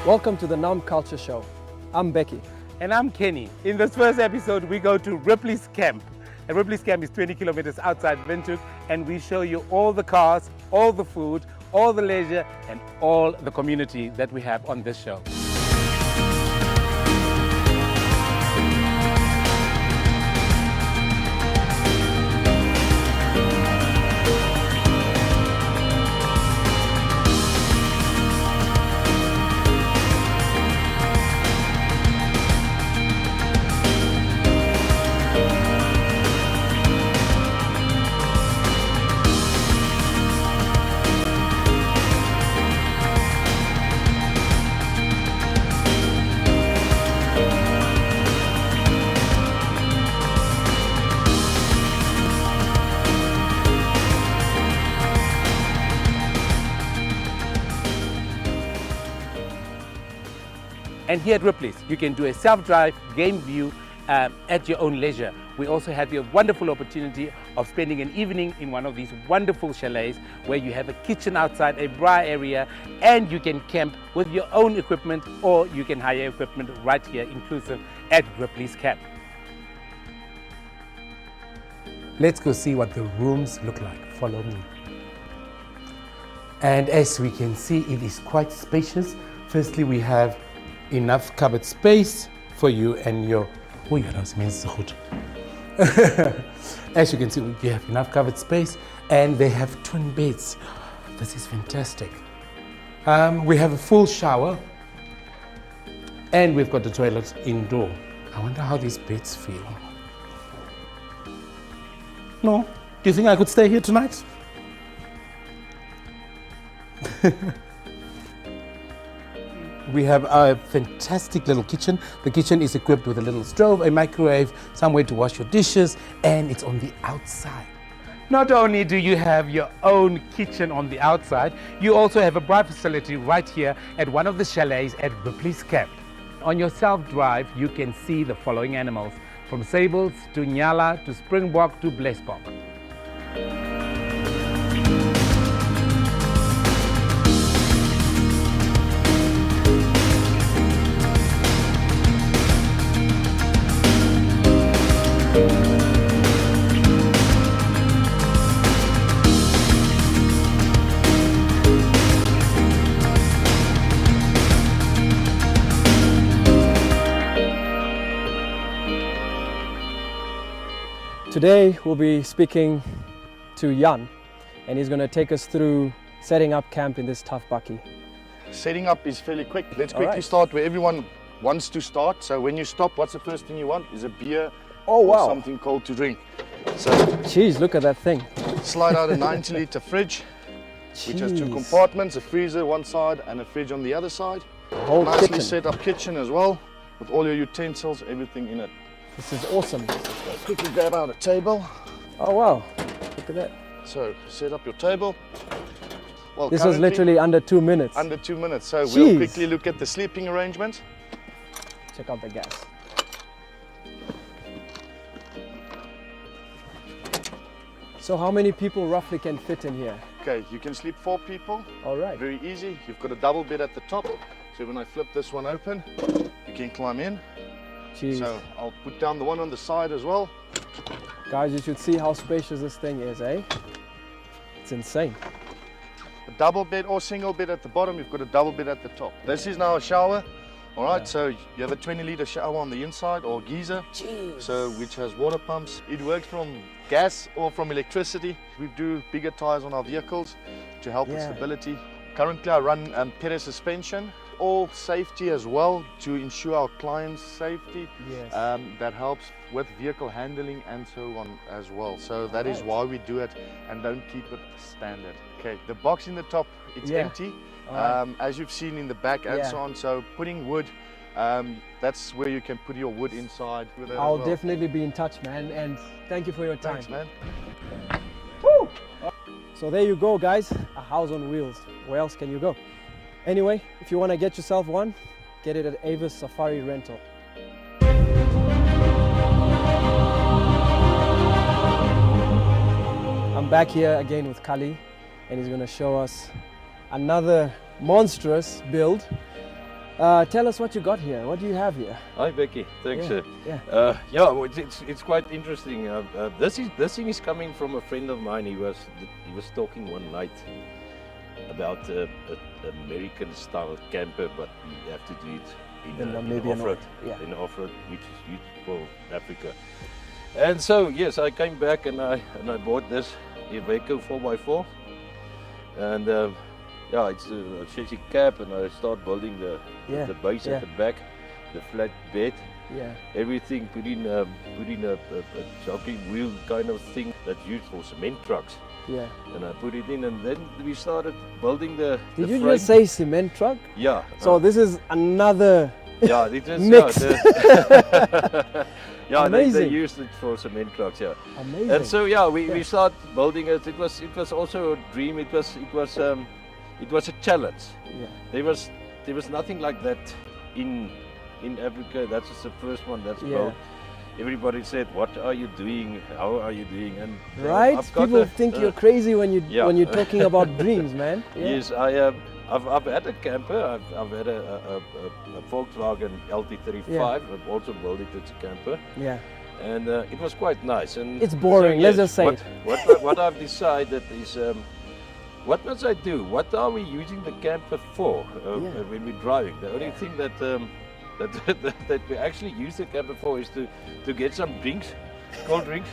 Welcome to the Nam Culcha show. I'm Becky. And I'm Kenny. In this first episode, we go to Ripley's Camp. And Ripley's Camp is 20 kilometers outside Windhoek, and we show you all the cars, all the food, all the leisure, and all the community that we have on this show. And here at Ripley's, you can do a self-drive game view at your own leisure. We also have the wonderful opportunity of spending an evening in one of these wonderful chalets where you have a kitchen outside, a bar area, and you can camp with your own equipment, or you can hire equipment right here, inclusive at Ripley's Camp. Let's go see what the rooms look like. Follow me. And as we can see, it is quite spacious. Firstly, we have enough cupboard space for you and your as you can see, we have enough covered space, and they have twin beds. This is fantastic. We have a full shower, and we've got the toilet indoor. I wonder how these beds feel. No? Do you think I could stay here tonight? We have a fantastic little kitchen. The kitchen is equipped with a little stove, a microwave, somewhere to wash your dishes, and it's on the outside. Not only do you have your own kitchen on the outside, you also have a bar facility right here at one of the chalets at Ripley's Camp. On your self-drive, you can see the following animals, from sables to nyala to springbok to blesbok. Today we'll be speaking to Jan, and he's going to take us through setting up camp in this tough bakkie. Setting up is fairly quick. Let's quickly start where everyone wants to start. So when you stop, what's the first thing you want? Is a beer or something cold to drink. So jeez, look at that thing. Slide out a 90-litre fridge, which has two compartments, a freezer one side and a fridge on the other side. Whole nicely kitchen. set up kitchen as well, with all your utensils, everything in it. This is awesome. Quickly grab out a table. Oh wow, look at that. So set up your table. Well, this was literally under 2 minutes. Under 2 minutes. So we'll quickly look at the sleeping arrangement. Check out the gas. So how many people roughly can fit in here? Okay, you can sleep 4 people. All right. Very easy. You've got a double bed at the top. So when I flip this one open, you can climb in. Jeez. So I'll put down the one on the side as well. Guys, you should see how spacious this thing is, eh? It's insane. A double bed or single bed at the bottom, you've got a double bed at the top. This is now a shower. All right, so you have a 20-litre shower on the inside, or geyser, so which has water pumps. It works from gas or from electricity. We do bigger tires on our vehicles to help with stability. Currently I run pedal suspension, all safety as well, to ensure our clients' safety. Yes. That helps with vehicle handling and so on as well. So that is why we do it and don't keep it standard. Okay, the box in the top, it's empty. As you've seen in the back and so on. So putting wood, that's where you can put your wood inside. I'll definitely be in touch, man, and thank you for your time. Thanks, man. Woo! So there you go, guys, a house on wheels. Where else can you go? Anyway, if you want to get yourself one, get it at Avis Safari Rental. I'm back here again with Kali, and he's going to show us another monstrous build. Tell us what you got here. What do you have here? Hi Becky, thanks. Yeah. Well, it's quite interesting. This thing is coming from a friend of mine. He was talking one night about an American style camper, but we have to do it in Namibian off-road. yeah. In off-road, which is used for Africa. And so yes, I came back and I bought this Iveco 4x4, and yeah, it's a chassis cab, and I start building the base at the back, the flat bed. Yeah. Everything put in a jockey wheel kind of thing that's used for cement trucks. Yeah. And I put it in, and then we started building the. Did the you frame. just say cement truck? Yeah. So this is another. Yeah, it is. mix. Yeah, Amazing. they used it for cement trucks. Yeah. Amazing. And so yeah, we started building it. It was also a dream. It was a challenge. Yeah. There was nothing like that in Africa. That was the first one that's built. Everybody said, "What are you doing? How are you doing?" And right? People think you're crazy when you're talking about dreams, man. Yeah. Yes, I've had a camper. I've had a Volkswagen LT35. Yeah. I've also built it as a camper. Yeah. And it was quite nice. And it's boring. So, Let's just say it. What I've decided is, what must I do? What are we using the camper for when we're driving? The only thing that that we actually use the camper for is to get some drinks, cold drinks,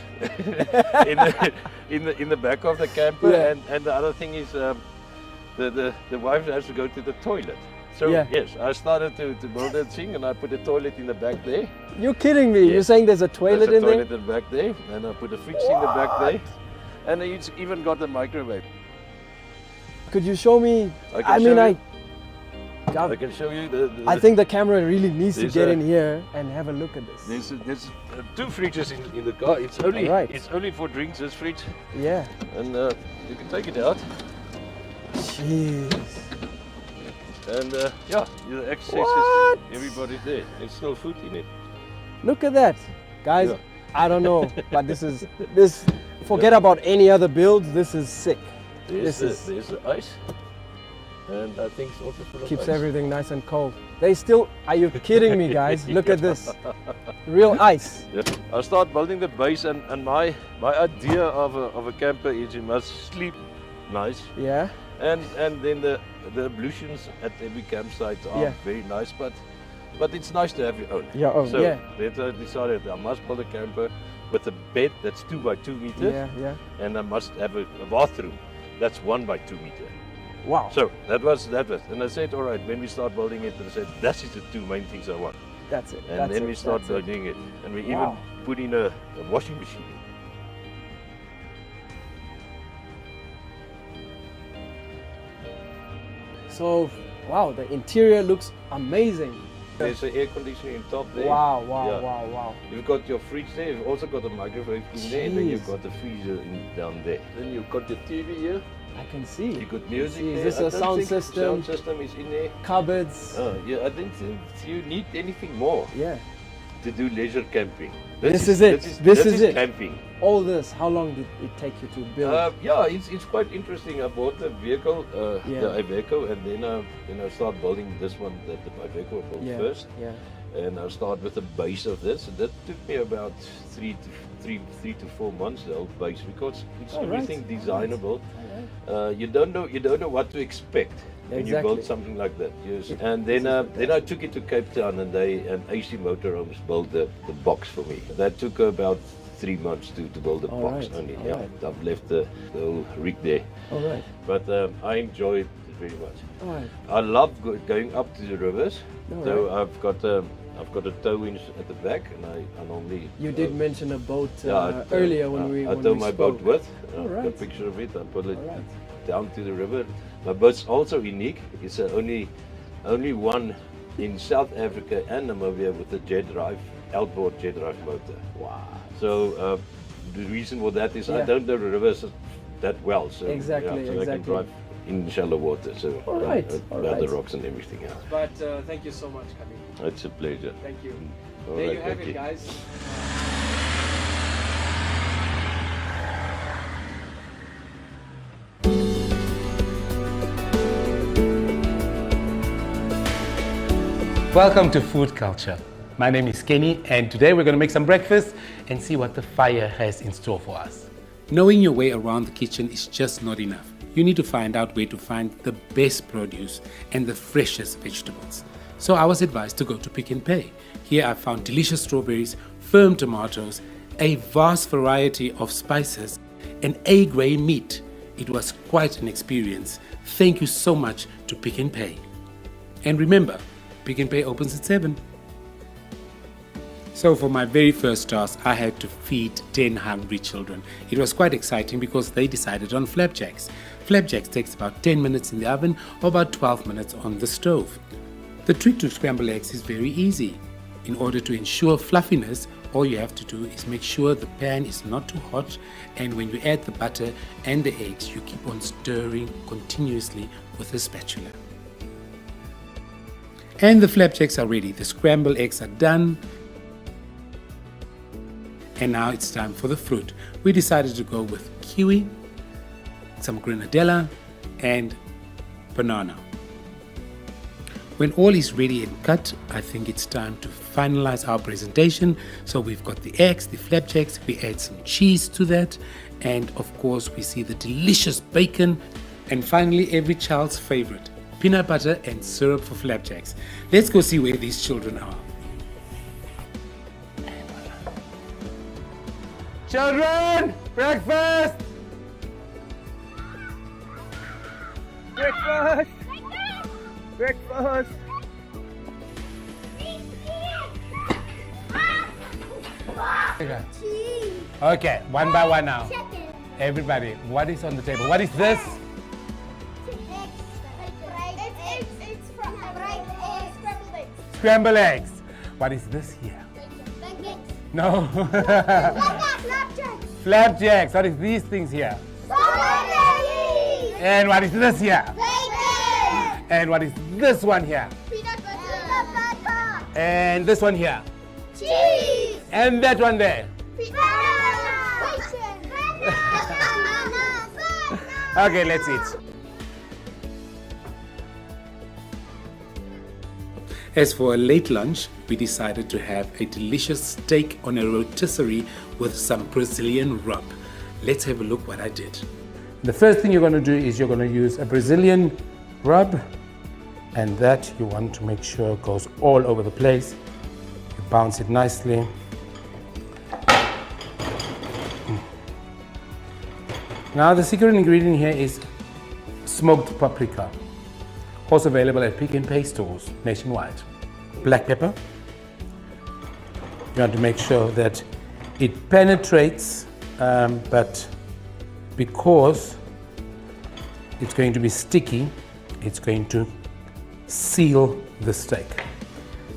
in the back of the camper. Yeah. And the other thing is, the wife has to go to the toilet. So yes, I started to build that thing, and I put a toilet in the back there. You're kidding me? Yes. You're saying there's a toilet in there? There's a toilet in the back there, and I put a fridge in the back there, and it's even got a microwave. Could you show me? I can show you I think the camera really needs to get in here and have a look at this. There's two fridges in the car. It's only for drinks, this fridge. Yeah. And you can take it out. Jeez. And yeah, the access is everybody's there. There's still food in it. Look at that, guys. Yeah. I don't know, but this. Forget about any other builds. This is sick. There's the ice, and I think it's also full of keeps ice. Everything nice and cold. They still. Are you kidding me, guys? Look at this. Real ice. Yeah. I start building the base, and my idea of a camper is you must sleep nice. Yeah. And then the ablutions at every campsite are very nice, but it's nice to have your own. Your own, so I decided I must build a camper with a bed that's 2 by 2 meters. Yeah. And I must have a bathroom that's 1 by 2 meters. Wow. So that was. And I said, all right, when we start building it, I said, that is the 2 main things I want. That's it. And then we start building it. And we even put in a washing machine. So, wow, the interior looks amazing. There's an air conditioning on top there. Wow. You've got your fridge there, you've also got a microwave in there, and then you've got the freezer down there. Then you've got your TV here. I can see. You've got music there. Is this a sound system? Sound system is in there. Cupboards. Yeah, I don't think you need anything more to do leisure camping. This is it. This is it. Camping. All this, how long did it take you to build? Yeah, it's quite interesting. I bought the vehicle, the Iveco, and then I started building this one that the Iveco I built first. Yeah. And I started with the base of this, and that took me about 3 to 4 months, the whole base, because it's everything designable. You don't know what to expect when you build something like that. Yes. And then I took it to Cape Town, and AC Motorhomes built the box for me. That took about 3 months to build the box only. I've left the whole rig there. All right. But I enjoy it very much. All right. I love going up to the rivers. So I've got a tow winch at the back, and I normally. You did mention a boat earlier when we. I tow my boat with. I've got a picture of it. I put it down to the river. My boat's also unique. It's only one in South Africa and Namibia with a jet drive, outboard jet drive motor. Wow. So the reason for that is I don't know the rivers that well. So exactly. I can drive in shallow water. So around the rocks and everything else. But thank you so much, Kami. It's a pleasure. Thank you. All there right, you have it, guys. Welcome to Food Culture. My name is Kenny, and today we're going to make some breakfast and see what the fire has in store for us. Knowing your way around the kitchen is just not enough. You need to find out where to find the best produce and the freshest vegetables. So I was advised to go to Pick n Pay. Here I found delicious strawberries, firm tomatoes, a vast variety of spices, and A-grade meat. It was quite an experience. Thank you so much to Pick n Pay. And remember, Pick n Pay opens at 7. So for my very first task, I had to feed 10 hungry children. It was quite exciting because they decided on flapjacks. Flapjacks takes about 10 minutes in the oven or about 12 minutes on the stove. The trick to scramble eggs is very easy. In order to ensure fluffiness, all you have to do is make sure the pan is not too hot, and when you add the butter and the eggs, you keep on stirring continuously with a spatula. And the flapjacks are ready. The scrambled eggs are done. And now it's time for the fruit. We decided to go with kiwi, some grenadella, and banana. When all is ready and cut, I think it's time to finalize our presentation. So we've got the eggs, the flapjacks, we add some cheese to that, and of course we see the delicious bacon, and finally every child's favorite, peanut butter and syrup for flapjacks. Let's go see where these children are. Children, breakfast! Breakfast! Breakfast! Okay, one by one now. Everybody, what is on the table? What is this? Scrambled eggs. What is this here? No. Flapjacks. What is these things here? And what is this here? And what is this one here? Peanut butter. And this one here? Cheese. And that one there? Okay, let's eat. As for a late lunch, we decided to have a delicious steak on a rotisserie with some Brazilian rub. Let's have a look what I did. The first thing you're going to do is you're going to use a Brazilian rub, and that you want to make sure goes all over the place. You bounce it nicely. Now the secret ingredient here is smoked paprika, also available at Pick n Pay stores nationwide. Black pepper. You want to make sure that it penetrates, but because it's going to be sticky, it's going to seal the steak.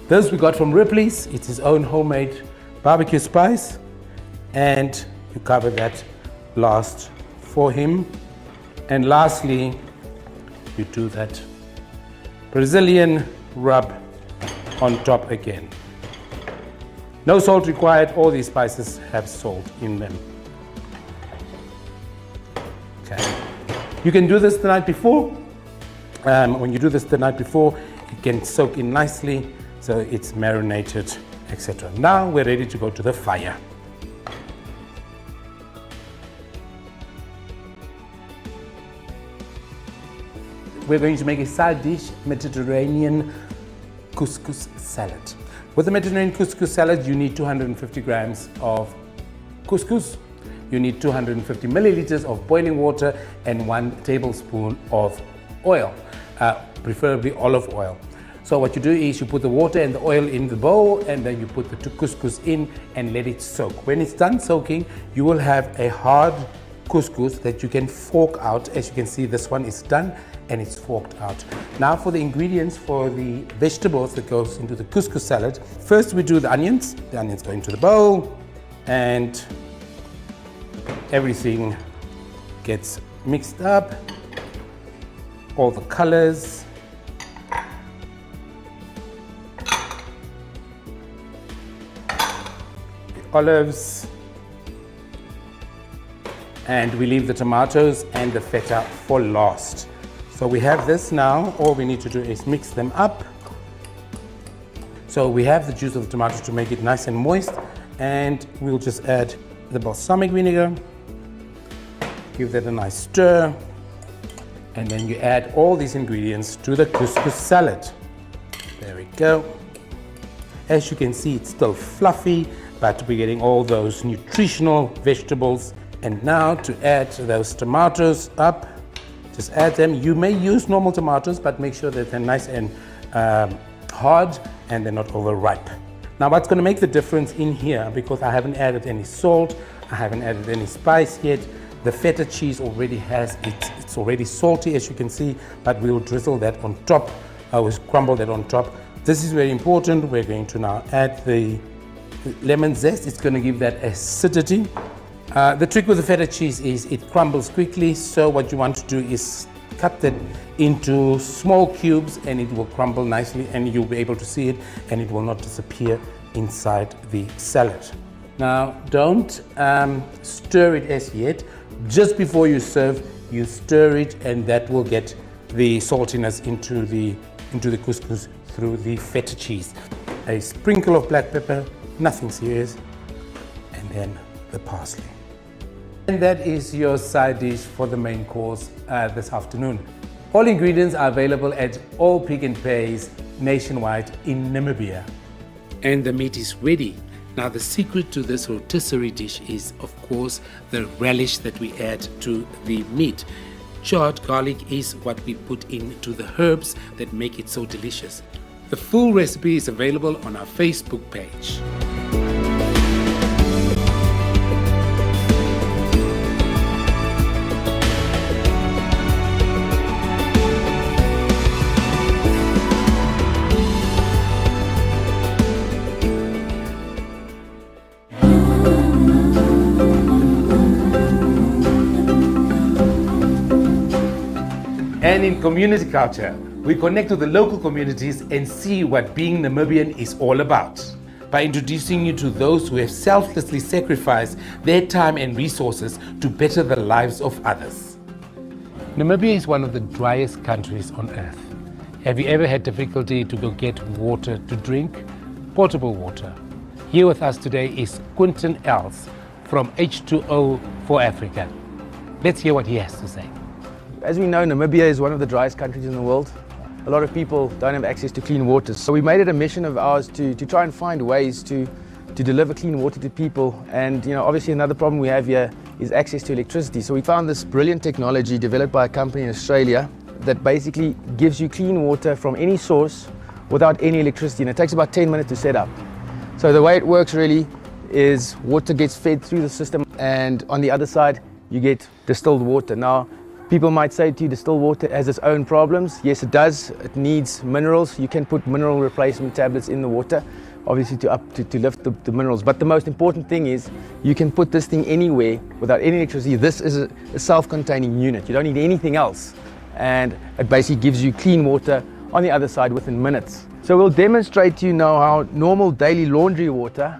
This we got from Ripley's. It's his own homemade barbecue spice, and you cover that last for him. And lastly, you do that Brazilian rub on top again. No salt required. All these spices have salt in them. Okay. You can do this the night before. When you do this the night before, it can soak in nicely, so it's marinated, etc. Now we're ready to go to the fire. We're going to make a side dish, Mediterranean couscous salad. With the Mediterranean couscous salad, you need 250 grams of couscous, you need 250 milliliters of boiling water, and 1 tablespoon of oil, preferably olive oil. So what you do is you put the water and the oil in the bowl, and then you put the couscous in and let it soak. When it's done soaking, you will have a hard couscous that you can fork out. As you can see, this one is done and it's forked out. Now for the ingredients for the vegetables that goes into the couscous salad. First we do the onions. The onions go into the bowl and everything gets mixed up. All the colors. The olives. And we leave the tomatoes and the feta for last. So we have this now. All we need to do is mix them up. So we have the juice of the tomato to make it nice and moist, and we'll just add the balsamic vinegar, give that a nice stir, and then you add all these ingredients to the couscous salad. There we go. As you can see, it's still fluffy, but we're getting all those nutritional vegetables. And now to add those tomatoes up, just add them. You may use normal tomatoes, but make sure that they're nice and hard and they're not overripe. Now what's going to make the difference in here, because I haven't added any salt, I haven't added any spice yet, the feta cheese already has it's already salty, as you can see, but we'll drizzle that on top. We'll crumble that on top. This is very important. We're going to now add the lemon zest. It's going to give that acidity. The trick with the feta cheese is it crumbles quickly, so what you want to do is cut that into small cubes and it will crumble nicely and you'll be able to see it and it will not disappear inside the salad. Now don't stir it as yet. Just before you serve, you stir it and that will get the saltiness into the couscous through the feta cheese. A sprinkle of black pepper, nothing serious, and then the parsley. And that is your side dish for the main course this afternoon. All ingredients are available at all Pick n Pays nationwide in Namibia. And the meat is ready. Now the secret to this rotisserie dish is, of course, the relish that we add to the meat. Charred garlic is what we put into the herbs that make it so delicious. The full recipe is available on our Facebook page. And in community culture, we connect with the local communities and see what being Namibian is all about by introducing you to those who have selflessly sacrificed their time and resources to better the lives of others. Namibia is one of the driest countries on earth. Have you ever had difficulty to go get water to drink? Potable water. Here with us today is Quinton Els from H2O for Africa. Let's hear what he has to say. As we know, Namibia is one of the driest countries in the world. A lot of people don't have access to clean water. So we made it a mission of ours to try and find ways to deliver clean water to people. And obviously another problem we have here is access to electricity. So we found this brilliant technology developed by a company in Australia that basically gives you clean water from any source without any electricity. And it takes about 10 minutes to set up. So the way it works really is water gets fed through the system and on the other side you get distilled water. Now, people might say to you distilled water has its own problems. Yes, it does. It needs minerals. You can put mineral replacement tablets in the water, obviously to lift the minerals. But the most important thing is you can put this thing anywhere without any electricity. This is a self-containing unit. You don't need anything else. And it basically gives you clean water on the other side within minutes. So we'll demonstrate to you now how normal daily laundry water,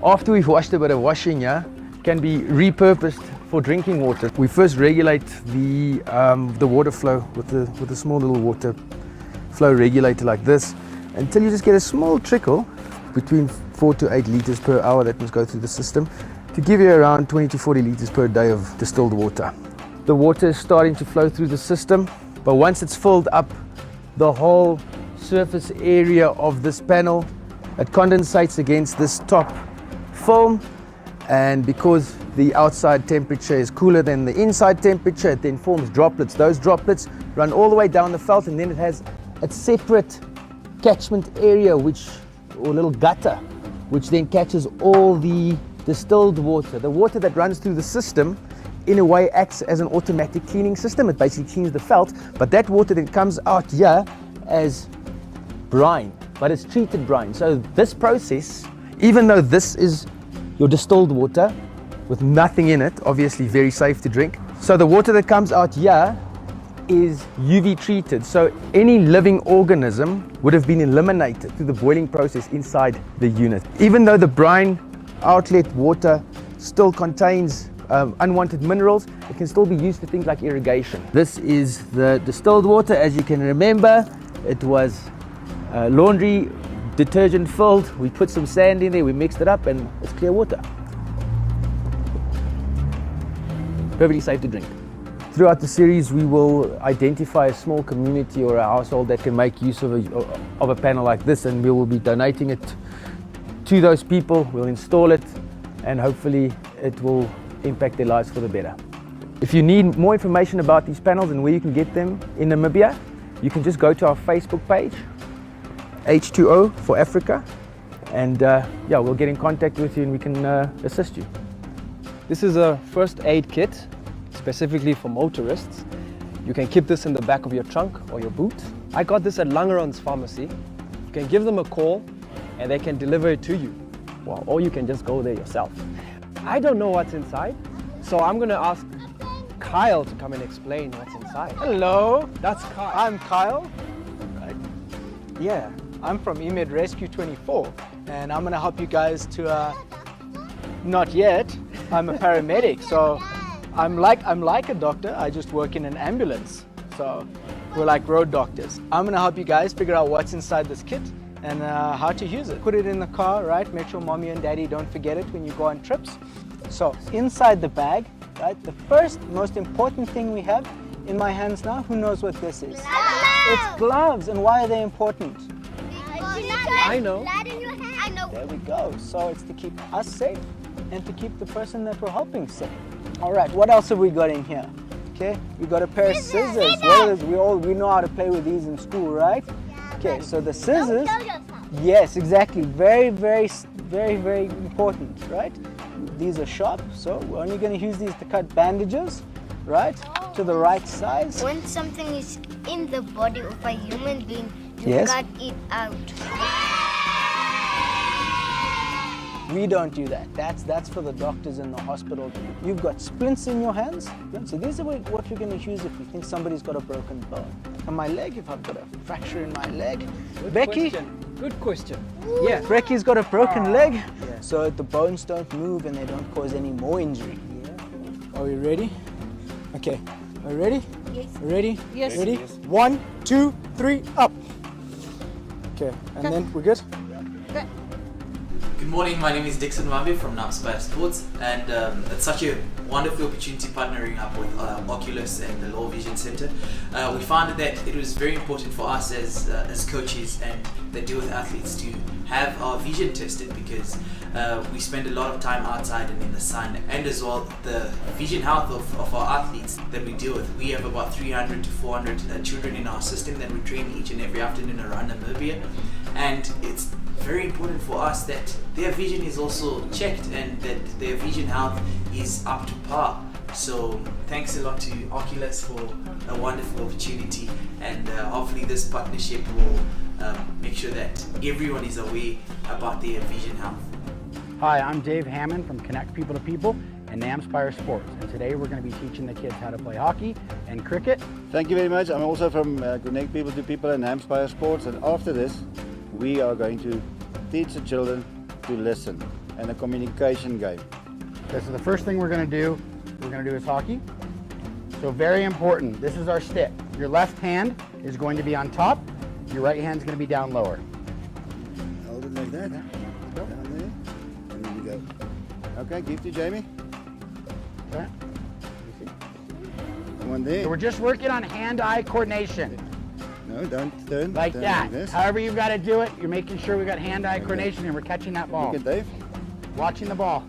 after we've washed a bit of washing here, can be repurposed for drinking water. We first regulate the water flow with a small little water flow regulator like this until you just get a small trickle between 4 to 8 liters per hour that must go through the system to give you around 20 to 40 liters per day of distilled water. The water is starting to flow through the system, but once it's filled up the whole surface area of this panel, it condensates against this top film, and because the outside temperature is cooler than the inside temperature, it then forms droplets. Those droplets run all the way down the veld, and then it has a separate catchment area, or little gutter, which then catches all the distilled water. The water that runs through the system in a way acts as an automatic cleaning system. It basically cleans the veld, but that water then comes out here as brine, but it's treated brine. So this process, even though this is your distilled water with nothing in it, obviously very safe to drink. So the water that comes out here is UV treated. So any living organism would have been eliminated through the boiling process inside the unit. Even though the brine outlet water still contains unwanted minerals, it can still be used for things like irrigation. This is the distilled water. As you can remember, it was laundry detergent filled. We put some sand in there, we mixed it up, and it's clear water. Perfectly safe to drink. Throughout the series, we will identify a small community or a household that can make use of a panel like this, and we will be donating it to those people. We'll install it, and hopefully it will impact their lives for the better. If you need more information about these panels and where you can get them in Namibia, you can just go to our Facebook page, H2O for Africa, and yeah, we'll get in contact with you and we can assist you. This is a first aid kit specifically for motorists. You can keep this in the back of your trunk or your boot. I got this at Langeron's pharmacy. You can give them a call and they can deliver it to you. Well, or you can just go there yourself. I don't know what's inside, so I'm gonna ask Kyle to come and explain what's inside. Hello, That's Kyle. I'm Kyle. Right. Yeah, I'm from EMED Rescue 24, and I'm gonna help you guys to. Not yet. I'm a paramedic, so I'm like a doctor. I just work in an ambulance, so we're like road doctors. I'm gonna help you guys figure out what's inside this kit and how to use it. Put it in the car, right? Make sure mommy and daddy don't forget it when you go on trips. So inside the bag, right? The first most important thing we have in my hands now. Who knows what this is? It's gloves. And why are they important? I know. I know. There we go. So it's to keep us safe and to keep the person that we're helping safe. All right, what else have we got in here? Okay, we got a pair of scissors. We know how to play with these in school, right? Okay, so the scissors. Yes, exactly. Very, very, very, very important, right? These are sharp, so we're only going to use these to cut bandages, right? To the right size. When something is in the body of a human being, you Yes. cut it out. We don't do that. That's for the doctors in the hospital. You've got splints in your hands. So these are what we're going to use if we think somebody's got a broken bone. On my leg, if I've got a fracture in my leg. Becky? Good question. Yeah, Becky's got a broken leg, so the bones don't move and they don't cause any more injury. Yeah. Are we ready? Okay. Are we ready? Yes. Ready? Yes. Ready? 1, 2, 3, up. Okay, and then we're good? Good morning, my name is Dixon Wambi from Nam Culcha Sports, and it's such a wonderful opportunity partnering up with Oculus and the Law Vision Center. We found that it was very important for us as coaches and that deal with athletes to have our vision tested, because we spend a lot of time outside and in the sun, and as well the vision health of our athletes that we deal with. We have about 300 to 400 children in our system that we train each and every afternoon around Namibia, and it's very important for us that their vision is also checked and that their vision health is up to par. So thanks a lot to Oculus for a wonderful opportunity, and hopefully this partnership will make sure that everyone is aware about their vision health. Hi, I'm Dave Hammond from Connect People to People and Nam Culcha Sports, and today we're going to be teaching the kids how to play hockey and cricket. Thank you very much. I'm also from Connect People to People and Nam Culcha Sports, and after this we are going to teach the children to listen and a communication game. Okay, so the first thing we're going to do is hockey. So very important, this is our stick. Your left hand is going to be on top, your right hand is going to be down lower. Hold it like that, huh? Down there, and then you go. Okay, give to Jamie. Okay. One there. So we're just working on hand-eye coordination. No, don't turn. Like turn that. Like this. However you've got to do it, you're making sure we got hand-eye coordination and we're catching that ball. Look at Dave. Watching the ball.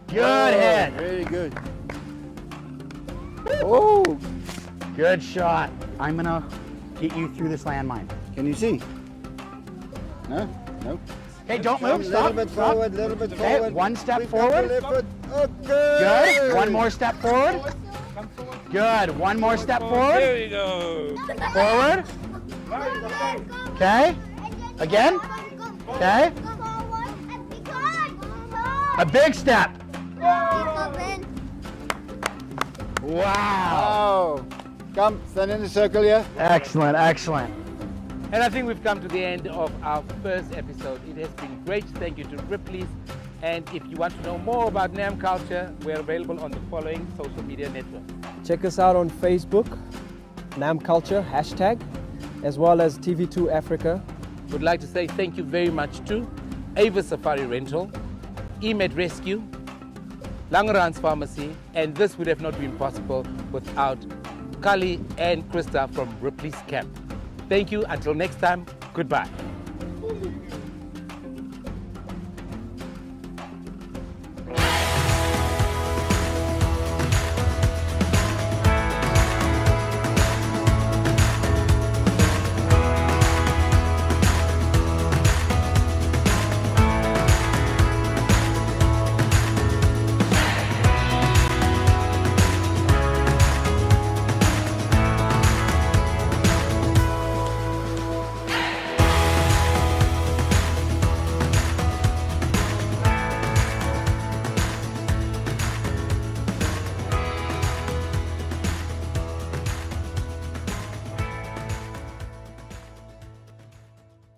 Good Oh, hit. Very good. Oh, good shot. I'm going to get you through this landmine. Can you see? No? No. Hey, don't A move. Stop. little bit Stop. forward, little bit Okay, forward. one step Quick up the forward. left foot. Okay. Good. One more step forward. Good. One more step forward. There we go. Forward. Okay. Again. Okay. A big step. Wow. Oh. Come, stand in the circle here. Excellent. Excellent. And I think we've come to the end of our first episode. It has been great. Thank you to Ripley's. And if you want to know more about Nam Culcha, we're available on the following social media networks. Check us out on Facebook, Nam Culcha #, as well as TV2 Africa Would like to say thank you very much to Ava Safari Rental, EMED Rescue, Langeran's Pharmacy, and this would have not been possible without Kali and Krista from Ripley's Camp. Thank you. Until next time, goodbye.